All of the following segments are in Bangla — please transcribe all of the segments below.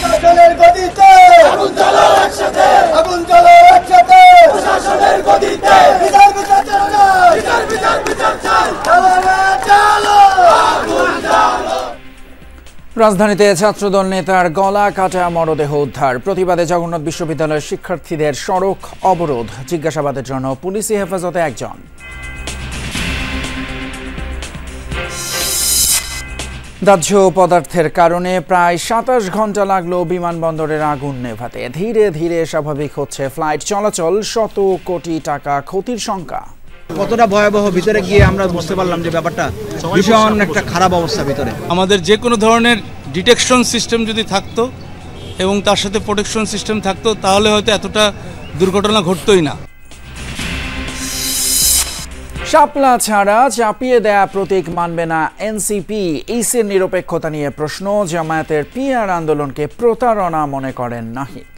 প্রশাসনের গদিতে আগুন জ্বালাও একসাথে, আগুন জ্বালাও একসাথে, প্রশাসনের গদিতে বিচার বিচার চাই, বিচার বিচার বিচার চাই, জ্বালো আগুন জ্বালো। রাজধানীতে ছাত্রদল নেতার গলা কাটা মরদেহ উদ্ধার। প্রতিবাদে জগন্নাথ বিশ্ববিদ্যালয়ের শিক্ষার্থীদের সড়ক অবরোধ, জিজ্ঞাসাবাদের জন্য পুলিশি হেফাজতে একজন। দাহ্য পদার্থের কারণে প্রায় ২৭ ঘন্টা লাগলো বিমানবন্দরের আগুন নেভাতে। ধীরে ধীরে স্বাভাবিক হচ্ছে ফ্লাইট চলাচল, শত কোটি টাকা ক্ষতির শঙ্কা। কতটা ভয়াবহ ভিতরে গিয়ে আমরা বুঝতে পারলাম যে ব্যাপারটা ভীষণ একটা খারাপ অবস্থা ভিতরে। আমাদের যে কোনো ধরনের ডিটেকশন সিস্টেম যদি থাকতো এবং তার সাথে প্রোটেকশন সিস্টেম থাকতো তাহলে হয়তো এতটা দুর্ঘটনা ঘটতোই না। শাপলা ছাড়া চাপিয়ে দেয়া প্রতীক মানবে না এনসিপি। ইসির নিরপেক্ষতা নিয়ে প্রশ্ন। জামায়াতের পিআর আন্দোলনকে প্রতারণা মনে করেন নাহিদ।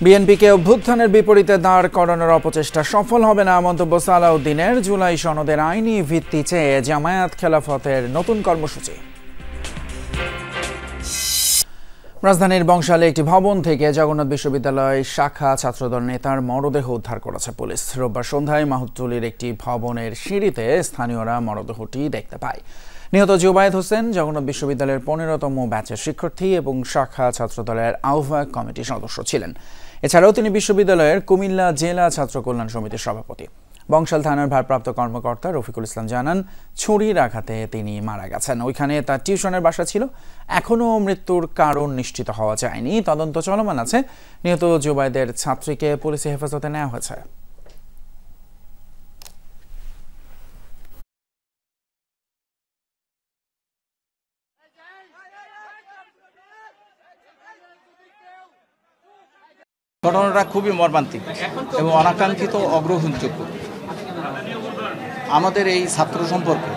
বিএনপিকে অভ্যুত্থানের বিপরীতে দাঁড় করানোর অপচেষ্টা সফল হবে না মন্তব্য সালাউদ্দিনের। জুলাই সনদের আইনি ভিত্তি চেয়ে জামায়াত খেলাফতের নতুন কর্মসূচি। রাজধানীর বংশালে একটি ভবন থেকে জগন্নাথ বিশ্ববিদ্যালয় শাখা ছাত্রদল নেতার মরদেহ উদ্ধার করেছে পুলিশ। রোববার সন্ধ্যায় মাহুতটুলির একটি ভবনের সিঁড়িতে স্থানীয়রা মরদেহটি দেখতে পায়। নিহত জুবায়েদ হোসেন জগন্নাথ বিশ্ববিদ্যালয়ের ১৫তম ব্যাচের শিক্ষার্থী এবং শাখা ছাত্রদলের আহ্বায়ক কমিটির সদস্য ছিলেন। এছাড়াও তিনি বিশ্ববিদ্যালয়ের কুমিল্লা জেলা ছাত্র কল্যাণ সমিতির সভাপতি। বংশাল থানার ভারপ্রাপ্ত কর্মকর্তা রফিকুল ইসলাম জানান, ছুরির আঘাতে তিনি মারা গেছেন। ওইখানে তার টিউশনের বাসা ছিল। এখনও মৃত্যুর কারণ নিশ্চিত হওয়া যায়নি, তদন্ত চলমান আছে। নিহত জুবায়েদের ছাত্রীকে পুলিশি হেফাজতে নেওয়া হয়েছে। ঘটনাটা খুবই মর্মান্তিক এবং অনাকাঙ্ক্ষিত, অগ্রহণযোগ্য। আমাদের এই ছাত্র সম্পর্কে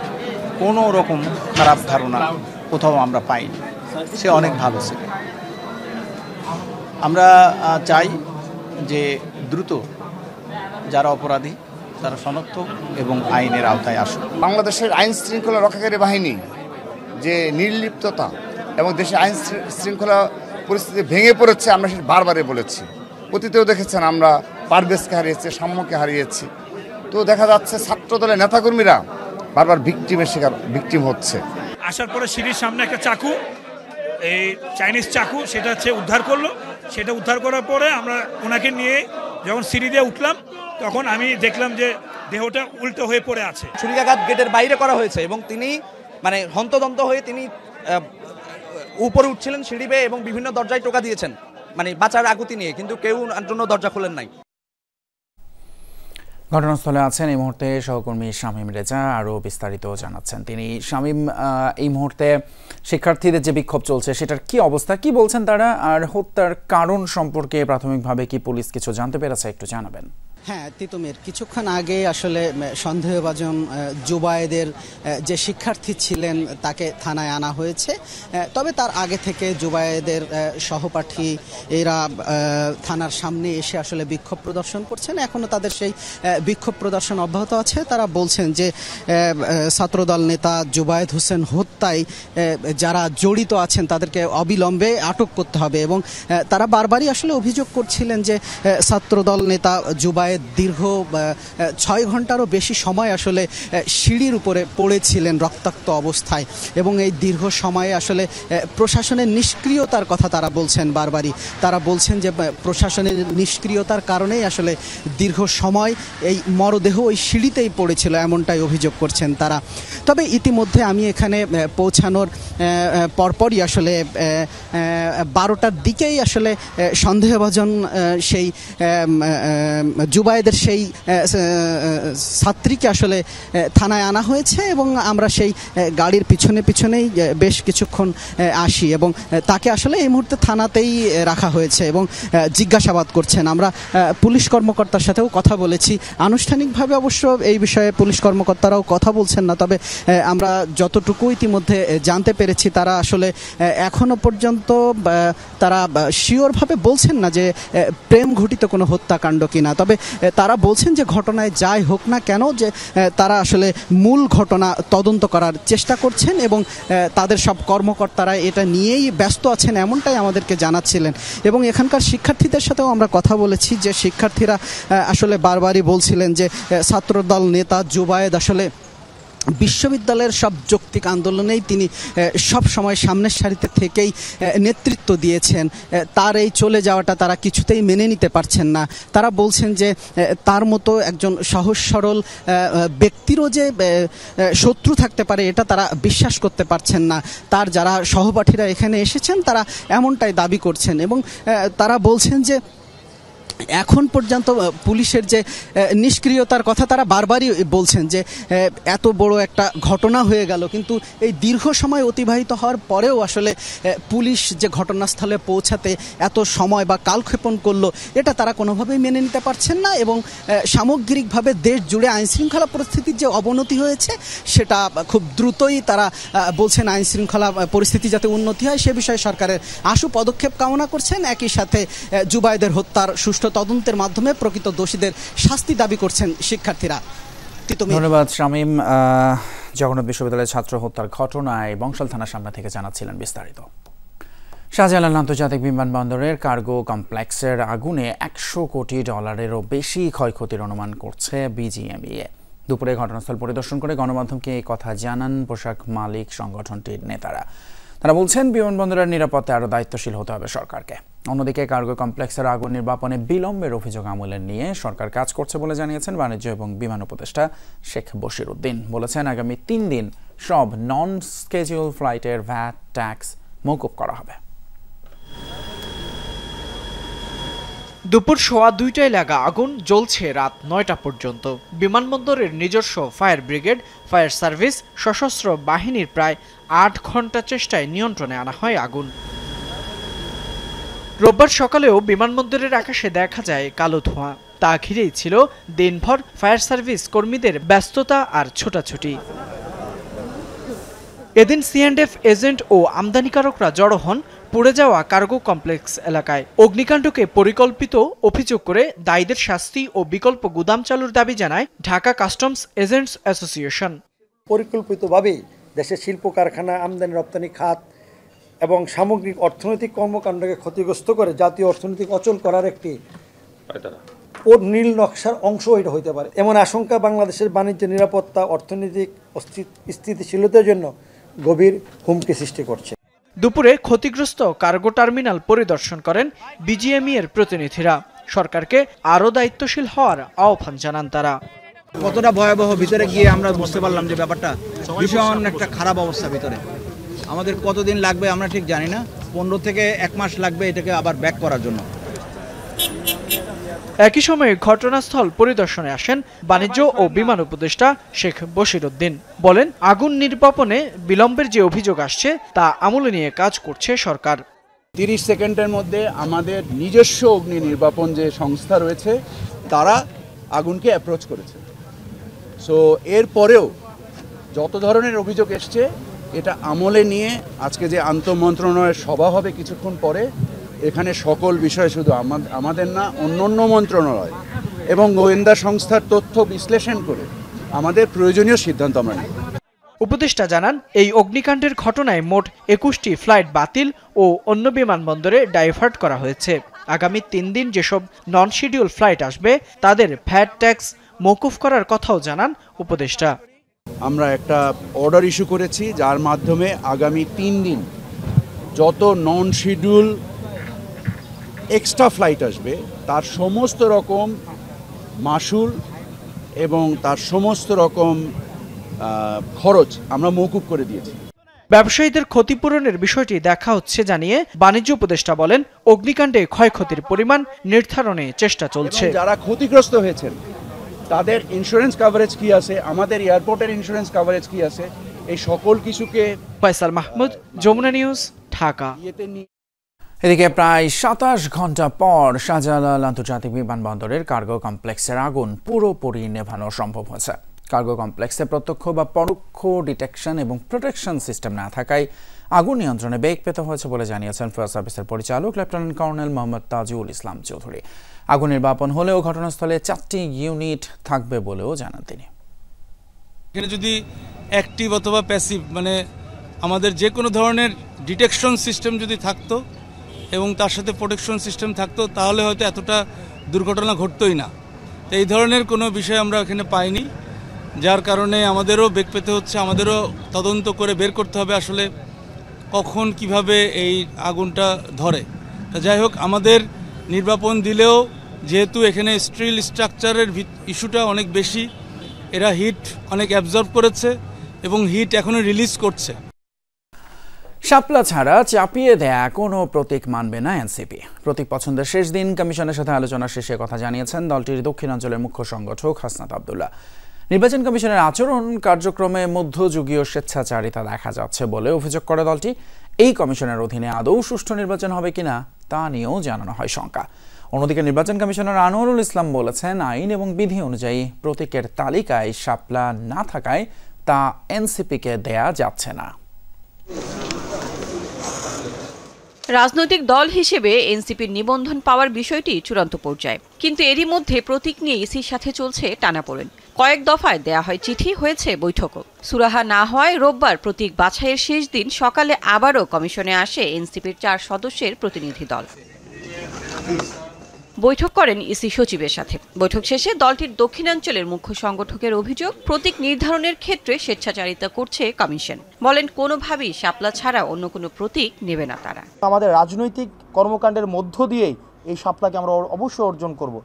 কোনো রকম খারাপ ধারণা কোথাও আমরা পাইনি। সে অনেক ভালো ছিল। আমরা চাই যে দ্রুত যারা অপরাধী তারা শনাক্ত এবং আইনের আওতায় আসুক। বাংলাদেশের আইন শৃঙ্খলা রক্ষাকারী বাহিনী যে নির্লিপ্ততা এবং দেশের আইন শৃঙ্খলা পরিস্থিতি ভেঙে পড়েছে, আমরা সেটা বারবারই বলেছি। অতীতেও দেখেছেন আমরা পারভেজকে হারিয়েছি, সাম্যকে হারিয়েছি। তো দেখা যাচ্ছে ছাত্রদলের নেতাকর্মীরা বারবার ভিকটিম হচ্ছে। আসার পরে সিঁড়ির সামনে একটা চাকু, এই চাইনিজ চাকু, সেটা হচ্ছে উদ্ধার করলো। সেটা উদ্ধার করার পরে আমরা ওনাকে নিয়ে যখন সিঁড়ি দিয়ে উঠলাম তখন আমি দেখলাম যে দেহটা উল্টো হয়ে পড়ে আছে। ছুরিকাঘাত গেটের বাইরে করা হয়েছে এবং তিনি মানে হন্তদন্ত হয়ে তিনি উপরে উঠছিলেন সিঁড়ি বেয়ে এবং বিভিন্ন দরজায় টোকা দিয়েছেন মানে বাঁচার আকুতি নিয়ে, কিন্তু কেউ জন্য দরজা খোলেন নাই। ঘটনাস্থলে আছেন এই মুহূর্তে সহকর্মী শামীম রেজা, আরও বিস্তারিত জানাচ্ছেন তিনি। শামীম, এই মুহূর্তে শিক্ষার্থীদের যে বিক্ষোভ চলছে সেটার কি অবস্থা, কি বলছেন তারা, আর হত্যার কারণ সম্পর্কে প্রাথমিকভাবে কি পুলিশ কিছু জানতে পেরেছে, একটু জানাবেন। হ্যাঁ তিতুমির, কিছুক্ষণ আগে আসলে সন্দেহভাজন জুবায়েদের যে শিক্ষার্থী ছিলেন তাকে থানায় আনা হয়েছে। তবে তার আগে থেকে জুবায়েদের সহপাঠী এরা থানার সামনে এসে আসলে বিক্ষোভ প্রদর্শন করছেন। এখনও তাদের সেই বিক্ষোভ প্রদর্শন অব্যাহত আছে। তারা বলছেন যে ছাত্রদল নেতা জুবায়েদ হোসেন হত্যায় যারা জড়িত আছেন তাদেরকে অবিলম্বে আটক করতে হবে এবং তারা বারবারই আসলে অভিযোগ করছিলেন যে ছাত্রদল নেতা জুবায়েদ দীর্ঘ ৬ ঘন্টারও বেশি সময় আসলে সিঁড়ির উপরে পড়েছিলেন রক্তাক্ত অবস্থায় এবং এই দীর্ঘ সময়ে আসলে প্রশাসনের নিষ্ক্রিয়তার কথা তারা বলছেন বারবারই। তারা বলছেন যে প্রশাসনের নিষ্ক্রিয়তার কারণেই আসলে দীর্ঘ সময় এই মরদেহ ওই সিঁড়িতেই পড়েছিল, এমনটাই অভিযোগ করছেন তারা। তবে ইতিমধ্যে আমি এখানে পৌঁছানোর পরপরই আসলে 12টার দিকেই আসলে সন্দেহভাজন সেই জুবায়েদের সেই ছাত্রীকে আসলে থানায় আনা হয়েছে এবং আমরা সেই গাড়ির পিছনেই বেশ কিছুক্ষণ আসি এবং তাকে আসলে এই মুহূর্তে থানাতেই রাখা হয়েছে এবং জিজ্ঞাসাবাদ করছেন। আমরা পুলিশ কর্মকর্তার সাথেও কথা বলেছি। আনুষ্ঠানিকভাবে অবশ্য এই বিষয়ে পুলিশ কর্মকর্তারাও কথা বলছেন না, তবে আমরা যতটুকু ইতিমধ্যে জানতে পেরেছি তারা আসলে এখনো পর্যন্ত তারা শিওরভাবে বলছেন না যে প্রেম ঘটিত কোনো হত্যাকাণ্ড কিনা। তবে তারা বলছেন যে ঘটনায় যাই হোক না কেন যে তারা আসলে মূল ঘটনা তদন্ত করার চেষ্টা করছেন এবং তাদের সব কর্মকর্তারা এটা নিয়েই ব্যস্ত আছেন এমনটাই আমাদেরকে জানাচ্ছিলেন। এবং এখানকার শিক্ষার্থীদের সাথেও আমরা কথা বলেছি যে শিক্ষার্থীরা আসলে বারবারই বলছিলেন যে ছাত্রদল নেতা জুবায়েদ আসলে বিশ্ববিদ্যালয়ের সব যৌক্তিক আন্দোলনেই তিনি সব সময় সামনের সারিতে থেকেই নেতৃত্ব দিয়েছেন। তার এই চলে যাওয়াটা তারা কিছুতেই মেনে নিতে পারছেন না। তারা বলছেন যে তার মতো একজন সহজ সরল ব্যক্তিরও যে শত্রু থাকতে পারে এটা তারা বিশ্বাস করতে পারছেন না। তার যারা সহপাঠীরা এখানে এসেছেন তারা এমনটাই দাবি করছেন এবং তারা বলছেন যে এখন পর্যন্ত পুলিশের যে নিষ্ক্রিয়তার কথা তারা বারবারই বলছেন যে এত বড় একটা ঘটনা হয়ে গেল, কিন্তু এই দীর্ঘ সময় অতিবাহিত হওয়ার পরেও আসলে পুলিশ যে ঘটনাস্থলে পৌঁছাতে এত সময় বা কালক্ষেপণ করলো এটা তারা কোনোভাবেই মেনে নিতে পারছেন না। এবং সামগ্রিকভাবে দেশ জুড়ে আইনশৃঙ্খলা পরিস্থিতির যে অবনতি হয়েছে সেটা খুব দ্রুতই তারা বলছেন আইনশৃঙ্খলা পরিস্থিতি যাতে উন্নতি হয় সে বিষয়ে সরকারের আশু পদক্ষেপ কামনা করছেন। একই সাথে জুবায়েদের হত্যার সুষ্ঠু তদন্তের মাধ্যমে প্রকৃত দোষীদের শাস্তি দাবি করছেন শিক্ষার্থীরা। ধন্যবাদ শামীম। জগন্নাথ বিশ্ববিদ্যালয়ের ছাত্র হত্যার ঘটনায় বংশাল থানার সামনে থেকে জানাচ্ছিলেন বিস্তারিত। শাহজালাল আন্তর্জাতিক বিমানবন্দরের কার্গো কমপ্লেক্সের আগুনে $100 কোটি বেশি ক্ষয়ক্ষতির অনুমান করছে বিজিএমইএ। দুপুরে ঘটনাস্থল পরিদর্শন করে গণমাধ্যমকে এই কথা জানান পোশাক মালিক সংগঠনটির নেতারা। তারা বলছেন বিমানবন্দরের নিরাপত্তায় আরও দায়িত্বশীল হতে হবে সরকারকে। অন্যদিকে কার্গো কমপ্লেক্সের আগুন নির্বাপনে বিলম্বের অভিযোগ আমলে নিয়ে সরকার কাজ করছে বলে জানিয়েছেন বাণিজ্য এবং বিমান উপদেষ্টা শেখ বশির উদ্দিন। বলেছেন আগামী 3 দিন সব নন স্কেজুয়াল ফ্লাইটের ভ্যাট ট্যাক্স মওকুফ করা হবে। দুপুর 1:15টায় লাগা আগুন জ্বলছে রাত 9টা পর্যন্ত। বিমানবন্দরের নিজস্ব ফায়ার ব্রিগেড, ফায়ার সার্ভিস, সশস্ত্র বাহিনীর প্রায় 8 ঘন্টা চেষ্টায় নিয়ন্ত্রণে আনা হয় আগুন। রোববার সকালেও বিমানবন্দরের আকাশে দেখা যায় কালো ধোঁয়া। তা ঘিরেই ছিল দিনভর ফায়ার সার্ভিস কর্মীদের ব্যস্ততা আর ছোটাছুটি। এদিন সিএন্ডএফ এজেন্ট ও আমদানিকারকরা জড়ো হন পুড়ে যাওয়া কার্গো কমপ্লেক্স এলাকায়। অগ্নিকাণ্ডকে পরিকল্পিত অভিযোগ করে দায়ীদের শাস্তি ও বিকল্প গুদাম চালুর দাবি জানায় ঢাকা কাস্টমস এজেন্টস অ্যাসোসিয়েশন। পরিকল্পিতভাবে দেশের শিল্প কারখানা, আমদানি রপ্তানি খাত এবং সামগ্রিক অর্থনৈতিক কর্মকাণ্ডকে ক্ষতিগ্রস্ত করে জাতীয় অর্থনৈতিক অচল করার একটি নীল নকশার অংশ এটা হইতে পারে। এমন আশঙ্কা বাংলাদেশের বাণিজ্য, নিরাপত্তা, অর্থনৈতিক স্থিতিশীলতার জন্য গভীর হুমকি সৃষ্টি করছে। দুপুরে ক্ষতিগ্রস্ত কার্গো টার্মিনাল পরিদর্শন করেন বিজিএমইএর প্রতিনিধিরা। সরকারকে আরও দায়িত্বশীল হওয়ার আহ্বান জানান তারা। কতটা ভয়াবহ ভিতরে গিয়ে আমরা বুঝতে পারলাম যে ব্যাপারটা ভীষণ একটা খারাপ অবস্থা। ভিতরে আমাদের কতদিন লাগবে আমরা ঠিক জানি না, 15 থেকে 1 মাস লাগবে এটাকে আবার ব্যাক করার জন্য। একই সময়ে ঘটনাস্থল পরিদর্শনে আসেন বাণিজ্য ও বিমান উপদেষ্টা শেখ বশির উদ্দিন। বলেন আগুন নির্বাপনে বিলম্বের যে অভিযোগ আসছে তা আমলে নিয়ে কাজ করছে সরকার। 30 সেকেন্ডের মধ্যে আমাদের নিজস্ব অগ্নি নির্বাপন যে সংস্থা রয়েছে তারা আগুনকে অ্যাপ্রোচ করেছে। সো এরপরেও যত ধরনের অভিযোগ এসছে এটা আমলে নিয়ে আজকে যে আন্তঃমন্ত্রণালয়ের সভা হবে কিছুক্ষণ পরে, এখানে সকল বিষয় শুধু আমাদের না, অন্য মন্ত্রণালয় এবং গোয়েন্দা সংস্থার তথ্য বিশ্লেষণ করে আমাদের প্রয়োজনীয় সিদ্ধান্ত আমরা নেব। উপদেষ্টা জানান এই অগ্নিকাণ্ডের ঘটনায় মোট 21টি ফ্লাইট বাতিল ও অন্য বিমানবন্দরে ডাইভার্ট করা হয়েছে। আগামী 3 দিন যেসব নন শিডিউল ফ্লাইট আসবে তাদের ভ্যাট ট্যাক্স মওকুফ করার কথাও জানান উপদেষ্টা। আমরা একটা অর্ডার ইস্যু করেছি যার মাধ্যমে আগামী 3 দিন যত নন শিডিউল এক্সট্রা ফ্লাইট আসবে তার সমস্ত রকম মাশুল এবং তার সমস্ত রকম খরচ আমরা মওকুফ করে দিয়েছি। ব্যবসায়ীদের ক্ষতিপূরণের বিষয়টি দেখা হচ্ছে জানিয়ে বাণিজ্য উপদেষ্টা বলেন অগ্নিকাণ্ডে ক্ষয়ক্ষতির পরিমাণ নির্ধারণে চেষ্টা চলছে। যারা ক্ষতিগ্রস্ত হয়েছেন তাদের ইন্স্যুরেন্স কভারেজ কি আছে, আমাদের এয়ারপোর্টের ইন্স্যুরেন্স কভারেজ কি আছে, এই সকল কিছুকে। ফয়সাল মাহমুদ, যমুনা নিউজ, ঢাকা। এদিকে প্রায় 27 ঘন্টা পর শাহজালাল আন্তর্জাতিক বিমানবন্দরের কার্গো কমপ্লেক্সের আগুন পুরোপুরি নেভানো সম্ভব হয়েছে। কার্গো কমপ্লেক্সে প্রত্যক্ষ বা পরোক্ষ ডিটেকশন এবং প্রোটেকশন সিস্টেম না থাকায় আগুন নিয়ন্ত্রণে বেগ পেতে হয়েছে বলে জানিয়েছেন ফায়ার সার্ভিসের পরিচালক লেফটেন্যান্ট কর্নেল মোহাম্মদ তাজুল ইসলাম চৌধুরী। আগুন নির্বাপন হলেও ঘটনাস্থলে 4টি ইউনিট থাকবে বলেও জানান তিনি। এখানে যদি অ্যাক্টিভ অথবা প্যাসিভ মানে আমাদের যে কোনো ধরনের ডিটেকশন সিস্টেম যদি থাকতো এবং তার সাথে প্রোটেকশন সিস্টেম থাকতো তাহলে হয়তো এতটা দুর্ঘটনা ঘটতোই না। তো এই ধরনের কোনো বিষয় আমরা এখানে পাইনি, যার কারণে আমাদেরও বেগ পেতে হচ্ছে, আমাদেরও তদন্ত করে বের করতে হবে আসলে কখন কিভাবে এই আগুনটা ধরে। তা যাই হোক, আমাদের নির্বাপন দিলেও যেহেতু এখানে স্টিল স্ট্রাকচারের ইস্যুটা অনেক বেশি, এরা হিট অনেক অ্যাবজর্ব করেছে এবং হিট এখনো রিলিজ করছে। শাপলা ছাড়া চাপিয়ে দেয়া কোনো প্রতীক মানবে না এনসিপি। প্রতীক পছন্দের শেষ দিন কমিশনের সাথে আলোচনা শেষে কথা জানিয়েছেন দলটির দক্ষিণাঞ্চলের মুখ্য সংগঠক হাসনাত আব্দুল্লাহ। নির্বাচন কমিশনের আচরণ কার্যক্রমে মধ্যযুগীয় স্বেচ্ছাচারিতা দেখা যাচ্ছে বলে অভিযোগ করে দলটি। এই কমিশনের অধীনে আদৌ সুষ্ঠু নির্বাচন হবে কিনা তা নিয়েও জানানো হয় শঙ্কা। অন্যদিকে নির্বাচন কমিশনার আনোয়ারুল ইসলাম বলেছেন, আইন এবং বিধি অনুযায়ী প্রতীকের তালিকায় শাপলা না থাকায় তা এনসিপিকে দেয়া যাচ্ছে না। রাজনৈতিক দল হিসেবে এনসিপির নিবন্ধন পাওয়ার বিষয়টি চূড়ান্ত পর্যায়ে, কিন্তু এরই মধ্যে প্রতীক নিয়ে ইসির সাথে চলছে টানাপোড়েন। কয়েক দফায় দেয়া হয় চিঠি, হয়েছে বৈঠকও। সুরাহা না হওয়ায় রোববার প্রতীক বাছাইয়ের শেষ দিন সকালে আবারও কমিশনে আসে এনসিপির 4 সদস্যের প্রতিনিধি দল। বৈঠক করেন ইসি সচিবের সাথে। বৈঠক শেষে দলটির দক্ষিণাঞ্চলের মুখ্য সংগঠকের অভিযোগ, প্রতীক নির্ধারণের ক্ষেত্রে স্বেচ্ছাচারিতা করছে কমিশন। বলেন, কোনোভাবেই শাপলা ছাড়া অন্য কোনো প্রতীক নেবে না তারা। আমাদের রাজনৈতিক কর্মকাণ্ডের মধ্য দিয়েই এই শাপলাকে আমরা অবশ্যই অর্জন করব।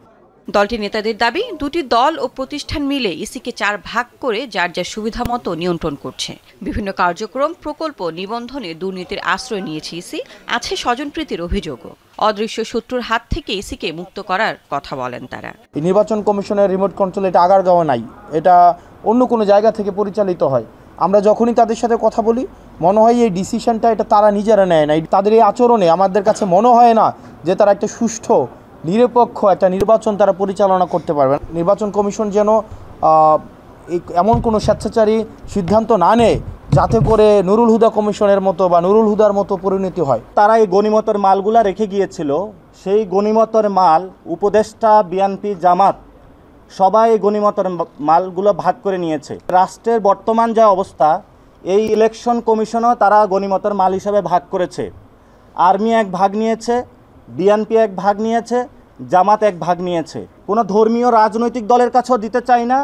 দলটির নেতাদের দাবি, দুটি দল ও প্রতিষ্ঠান মিলে ইসিকে 4 ভাগ করে যার যার সুবিধা মতো নিয়ন্ত্রণ করছে। বিভিন্ন কার্যক্রম, প্রকল্প নিবন্ধনে দুর্নীতির আশ্রয় নিয়েছে ইসি। আছে স্বজনপ্রীতির অভিযোগও। অদৃশ্য শত্রুর হাত থেকে ইসিকে মুক্ত করার কথা বলেন তারা। নির্বাচন কমিশনের রিমোট কন্ট্রোল এটা আগারগাঁও নাই, এটা অন্য কোনো জায়গা থেকে পরিচালিত হয়। আমরা যখনই তাদের সাথে কথা বলি মনে হয় এই ডিসিশনটা এটা তারা নিজেরা নেয় না। তাদের এই আচরণে আমাদের কাছে মনে হয় না যে তারা একটা সুষ্ঠু নিরপেক্ষ একটা নির্বাচন তারা পরিচালনা করতে পারবে। নির্বাচন কমিশন যেন এমন কোনো স্বেচ্ছাচারী সিদ্ধান্ত না নেয় যাতে করে নুরুল হুদা কমিশনের মতো বা নুরুল হুদার মতো পরিণতি হয়। তারা এই গণিমতের মালগুলা রেখে গিয়েছিল, সেই গণিমতের মাল উপদেষ্টা, বিএনপি, জামাত সবাই গণিমতের মালগুলো ভাগ করে নিয়েছে। রাষ্ট্রের বর্তমান যা অবস্থা, এই ইলেকশন কমিশনও তারা গণিমতের মাল হিসেবে ভাগ করেছে। আর্মি 1 ভাগ নিয়েছে, বিএনপি 1 ভাগ নিয়েছে, জামাত 1 ভাগ নিয়েছে। কোনো ধর্মীয় রাজনৈতিক দলের কাছেও দিতে চাই না,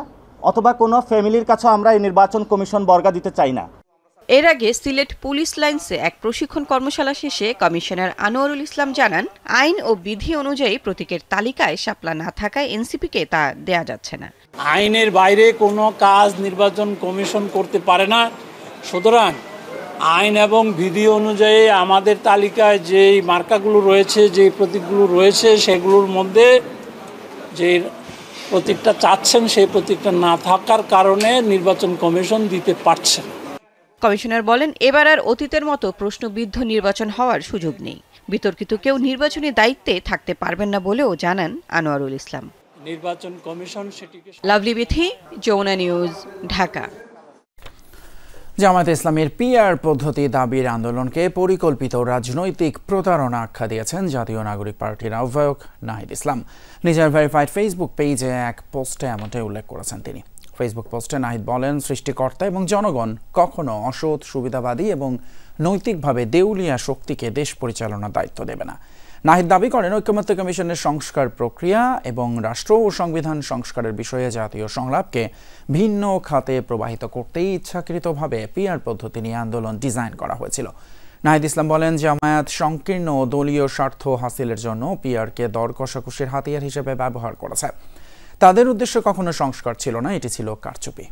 অথবা কোনো ফ্যামিলির কাছেও আমরা এই নির্বাচন কমিশন বর্গা দিতে চাই না। এর আগে সিলেট পুলিশ লাইন্সে এক প্রশিক্ষণ কর্মশালা শেষে কমিশনার আনোয়ারুল ইসলাম জানান, আইন ও বিধি অনুযায়ী প্রতীকের তালিকায় শাপলা না থাকায় এনসিপিকে তা দেয়া যাচ্ছে না। আইনের বাইরে কোনো কাজ নির্বাচন কমিশন করতে পারে না। সুতরাং আইন এবং বিধি অনুযায়ী আমাদের তালিকায় যেই মার্কাগুলো রয়েছে, যে প্রতীকগুলো রয়েছে, সেগুলোর মধ্যে যে প্রতীকটা চাচ্ছেন সেই প্রতীকটা না থাকার কারণে নির্বাচন কমিশন দিতে পারছে না। কমিশনার বলেন, এবার আর অতীতের মতো প্রশ্নবিদ্ধ নির্বাচন হওয়ার সুযোগ নেই। বিতর্কিত কেউ নির্বাচনী দায়িত্বে থাকতে পারবেন না বলেও জানান আনোয়ারুল ইসলাম। নির্বাচন কমিশন সেটিকে। লাভলি বিথি, যমুনা নিউজ, ঢাকা। জামায়াতে ইসলামের পিআর পদ্ধতি দাবির আন্দোলনকে পরিকল্পিত রাজনৈতিক প্রতারণা আখ্যা দিয়েছেন জাতীয় নাগরিক পার্টির আহ্বায়ক নাহিদ ইসলাম। নিজের ভেরিফাইড ফেসবুক পেজে এক পোস্টে এমনটাই উল্লেখ করেছেন তিনি। ফেসবুক পোস্টে নাহিদ বলেন, সৃষ্টিকর্তা এবং জনগণ কখনো অসৎ, সুবিধাবাদী এবং নৈতিকভাবে দেউলিয়া শক্তিকে দেশ পরিচালনার দায়িত্ব দেবে না। নাহিদ দাবি করেন, ঐকমত্য কমিশনের সংস্কার প্রক্রিয়া এবং রাষ্ট্র ও সংবিধান সংস্কারের বিষয়ে জাতীয় সংলাপকে ভিন্ন খাতে প্রবাহিত করতেই ইচ্ছাকৃতভাবে পিআর পদ্ধতি নিয়ে আন্দোলন ডিজাইন করা হয়েছিল। নাহিদ ইসলাম বলেন, জামায়াত সংকীর্ণ দলীয় স্বার্থ হাসিলের জন্য পিআরকে দর কষাকষির হাতিয়ার হিসেবে ব্যবহার করেছে। তাদের উদ্দেশ্য কখনো সংস্কার ছিল না, এটি ছিল কারচুপি।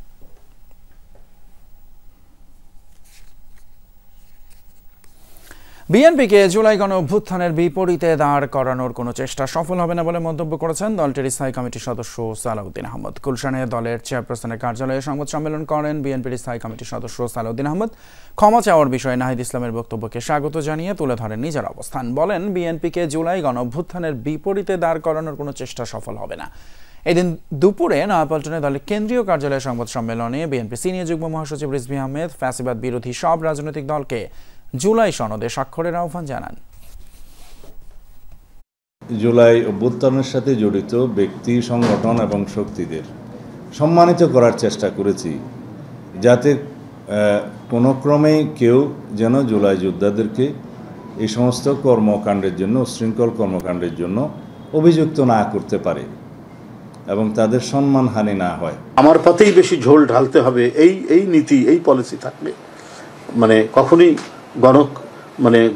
বিএনপিকে জুলাই গণঅভ্যুত্থানের বিপরীতে দাঁড় করানোর কোনো চেষ্টা সফল হবে না বলে মন্তব্য করেছেন দলটির স্থায়ী কমিটির সদস্য সালাউদ্দিন আহমদ। গুলশানে দলের চেয়ারপারসনের কার্যালয়ে সংবাদ সম্মেলন করেন বিএনপির স্থায়ী কমিটির সদস্য সালাউদ্দিন আহমদ। ক্ষমা চাওয়ার বিষয়ে নাহিদ ইসলামের বক্তব্যকে স্বাগত জানিয়ে তুলে ধরেন নিজের অবস্থান। বলেন, বিএনপিকে জুলাই গণঅভ্যুত্থানের বিপরীতে দাঁড় করানোর কোনো চেষ্টা সফল হবে না। এদিন দুপুরে নয়াপল্টনে দলের কেন্দ্রীয় কার্যালয়ে সংবাদ সম্মেলনে বিএনপি সিনিয়র যুগ্ম মহাসচিব রিজভী আহমেদ ফ্যাসিবাদ বিরোধী সব রাজনৈতিক দলকে জুলাই সনদে স্বাক্ষরের আহ্বান জানান। জুলাই অভ্যুত্থানের সাথে জড়িত ব্যক্তি, সংগঠন এবং শক্তিদের সম্মানিত করার চেষ্টা করেছি, যাতে কোনো ক্রমেই কেউ যেন জুলাই যোদ্ধাদেরকে এই সমস্ত কর্মকাণ্ডের জন্য, উচ্ছৃঙ্খল কর্মকাণ্ডের জন্য অভিযুক্ত না করতে পারে এবং তাদের সম্মানহানি না হয়। আমার পথেই বেশি ঝোল ঢালতে হবে, এই নীতি, এই পলিসি থাকলে কখনোই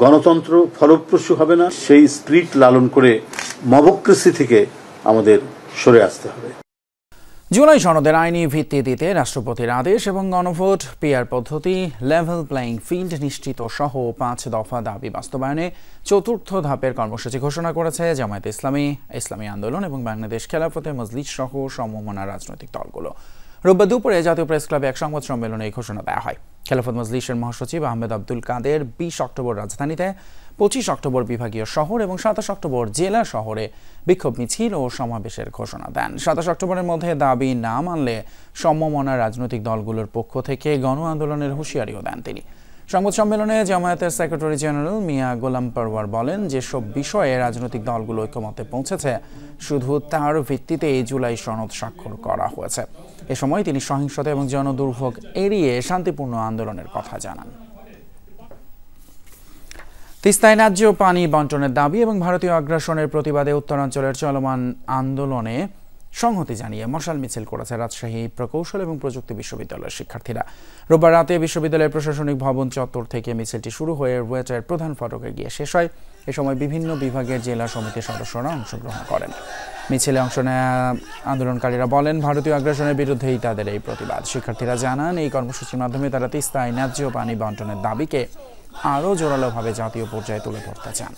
গণতন্ত্র ফলপ্রসূ হবে না। সেই স্পিরিট লালন করে মবক্রেসি থেকে আমাদের সরে আসতে হবে। জুলাই সনদের আইনি ভিত্তি দিতে রাষ্ট্রপতির আদেশ এবং গণভোট, পিআর পদ্ধতি, লেভেল প্লেইং ফিল্ড নিশ্চিত সহ 5 দফা দাবি বাস্তবায়নে চতুর্থ ধাপের কর্মসূচি ঘোষণা করেছে জামায়াতে ইসলামী, ইসলামী আন্দোলন এবং বাংলাদেশ খেলাফতে মজলিস সহ সমমনা রাজনৈতিক দলগুলো। রোববার দুপুরে জাতীয় প্রেস ক্লাবে এক সংবাদ সম্মেলনে এই ঘোষণা দেওয়া হয়। খেলাফত মজলিসের মহাসচিব আহমেদ আব্দুল কাদের 20 অক্টোবর রাজধানীতে, 25 অক্টোবর বিভাগীয় শহর এবং 27 অক্টোবর জেলা শহরে বিক্ষোভ মিছিল ও সমাবেশের ঘোষণা দেন। 27 অক্টোবরের মধ্যে দাবি না মানলে সমমনা রাজনৈতিক দলগুলোর পক্ষ থেকে গণ আন্দোলনের হুঁশিয়ারিও দেন তিনি। সংবাদ সম্মেলনে জামায়াতের সেক্রেটারি জেনারেল মিয়া গোলাম পরওয়ার বলেন, যেসব বিষয়ে রাজনৈতিক দলগুলো ঐক্যমত্যে পৌঁছেছে শুধু তার ভিত্তিতে এই জুলাই সনদ স্বাক্ষর করা হয়েছে। এ সময় তিনি সহিংসতা এবং জনদুর্ভোগ এড়িয়ে শান্তিপূর্ণ আন্দোলনের কথা জানান। তিস্তায় ন্যায্য পানি বন্টনের দাবি এবং ভারতীয় আগ্রাসনের প্রতিবাদে উত্তরাঞ্চলের চলমান আন্দোলনে সংহতি জানিয়ে মশাল মিছিল করেছে রাজশাহী প্রকৌশল এবং প্রযুক্তি বিশ্ববিদ্যালয়ের শিক্ষার্থীরা। রোববার রাতে বিশ্ববিদ্যালয়ের প্রশাসনিক ভবন চত্বর থেকে মিছিলটি শুরু হয়ে রুয়েটের প্রধান ফটকে গিয়ে শেষ হয়। এ সময় বিভিন্ন বিভাগের জেলা সমিতির সদস্যরা অংশগ্রহণ করেন। মিছিলে অংশ নেওয়া আন্দোলনকারীরা বলেন, ভারতীয় আগ্রাসনের বিরুদ্ধেই তাদের এই প্রতিবাদ। শিক্ষার্থীরা জানান, এই কর্মসূচির মাধ্যমে তারা তিস্তায় ন্যায্য পানি বন্টনের দাবিকে আরও জোরালোভাবে জাতীয় পর্যায়ে তুলে ধরতে চান।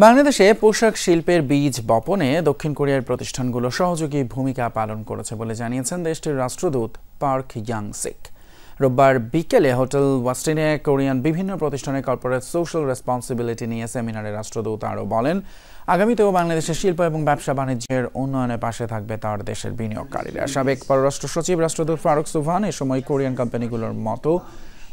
বাংলাদেশে পোশাক শিল্পের বীজ বপনে দক্ষিণ কোরিয়ার প্রতিষ্ঠানগুলো সহযোগী ভূমিকা পালন করেছে বলে জানিয়েছেন দেশটির রাষ্ট্রদূত পার্ক ইয়াং সিক। রোববার বিকেলে হোটেল ওয়াস্টিনে কোরিয়ান বিভিন্ন প্রতিষ্ঠানের কর্পোরেট সোশ্যাল রেসপন্সিবিলিটি নিয়ে সেমিনারে রাষ্ট্রদূত আরও বলেন, আগামীতেও বাংলাদেশের শিল্প এবং ব্যবসা বাণিজ্যের উন্নয়নের পাশে থাকবে তার দেশের বিনিয়োগকারীরা। সাবেক পররাষ্ট্র সচিব রাষ্ট্রদূত ফারুক সুভান এ সময় কোরিয়ান কোম্পানিগুলোর মতো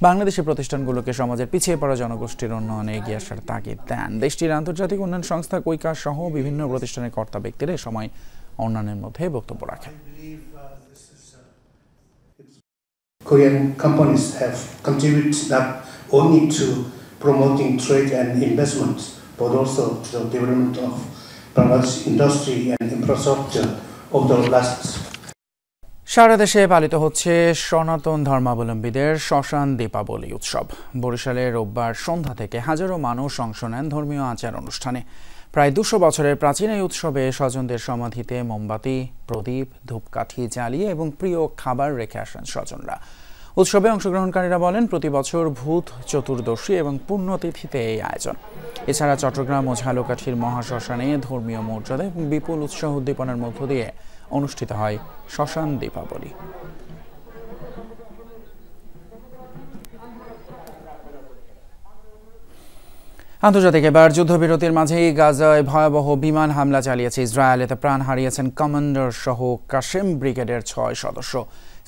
বাংলাদেশি প্রতিষ্ঠানগুলোকে সমাজের পিছিয়ে পড়া জনগোষ্ঠীর উন্নয়নে এগিয়ে আসার তাগিদ দেন। দেশটির আন্তর্জাতিক উন্নয়ন সংস্থা কৈকা সহ বিভিন্ন প্রতিষ্ঠানের কর্তা ব্যক্তিরা এ সময় অন্যান্যের মধ্যে বক্তব্য রাখেন। Korean companies have contributed not only to promoting trade and investments, but also to the development of Bangladesh industry and infrastructure over the last. সারা দেশে পালিত হচ্ছে সনাতন ধর্মাবলম্বীদের শ্মশান দীপাবলি উৎসব। বরিশালে রোববার সন্ধ্যা থেকে হাজারো মানুষ অংশ নেন ধর্মীয় আচার অনুষ্ঠানে। প্রায় 200 বছরের প্রাচীন এই উৎসবে স্বজনদের সমাধিতে মোমবাতি, প্রদীপ, ধূপকাঠি জ্বালিয়ে এবং প্রিয় খাবার রেখে আসেন স্বজনরা। উৎসবে অংশগ্রহণকারীরা বলেন, প্রতি বছর ভূত চতুর্দশী এবং পুণ্যতিথিতে এই আয়োজন। এছাড়া চট্টগ্রাম ও ঝালকাঠির মহাশ্মশানে ধর্মীয় মর্যাদা এবং বিপুল উৎসাহ উদ্দীপনার মধ্য দিয়ে অনুষ্ঠিত হয় শ্মশান দীপাবলি। আন্তর্জাতিক এবার যুদ্ধবিরতির মাঝেই গাজায় ভয়াবহ বিমান হামলা চালিয়েছে ইসরায়েল। এতে প্রাণ হারিয়েছেন কমান্ডার সহ কাশেম ব্রিগেডের 6 সদস্য।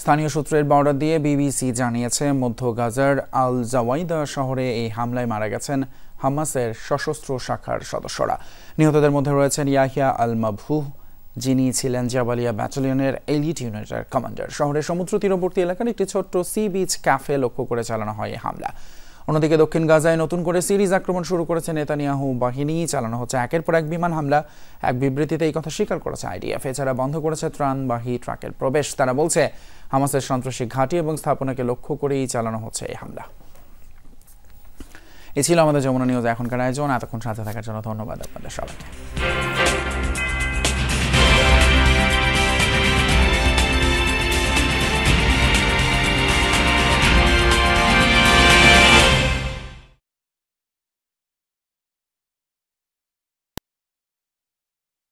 স্থানীয় সূত্রের বর্ডার দিয়ে বিবিসি জানিয়েছে, মধ্য গাজার আল জাওয়াইদা শহরে এই হামলায় মারা গেছেন হামাসের সশস্ত্র শাখার সদস্যরা। নিহতদের মধ্যে রয়েছেন ইয়াহিয়া আল মাবহুহ, যিনি ছিলেন জাবালিয়া ব্যাটালিয়নের এলিট ইউনিটের কমান্ডার। শহরের সমুদ্র তীরবর্তী এলাকার একটি ছোট্ট সি বিচ ক্যাফে লক্ষ্য করে চালানো হয় এই হামলা। অন্যদিকে দক্ষিণ গাজায় নতুন করে সিরিজ আক্রমণ শুরু করেছে নেতানিয়াহু বাহিনী। চালানো হচ্ছে একের পর এক বিমান হামলা। এক বিবৃতিতে এই কথা স্বীকার করেছে আইডিএফ। এছাড়া বন্ধ করেছে ত্রাণবাহী ট্রাকের প্রবেশ। তারা বলছে, হামাসের সন্ত্রাসী ঘাঁটি এবং স্থাপনাকে লক্ষ্য করেই চালানো হচ্ছে এই হামলা। এ ছিল আমাদের যমুনা নিউজ এখনকার আয়োজন। এতক্ষণ সাথে থাকার জন্য ধন্যবাদ আপনাদের সবাইকে।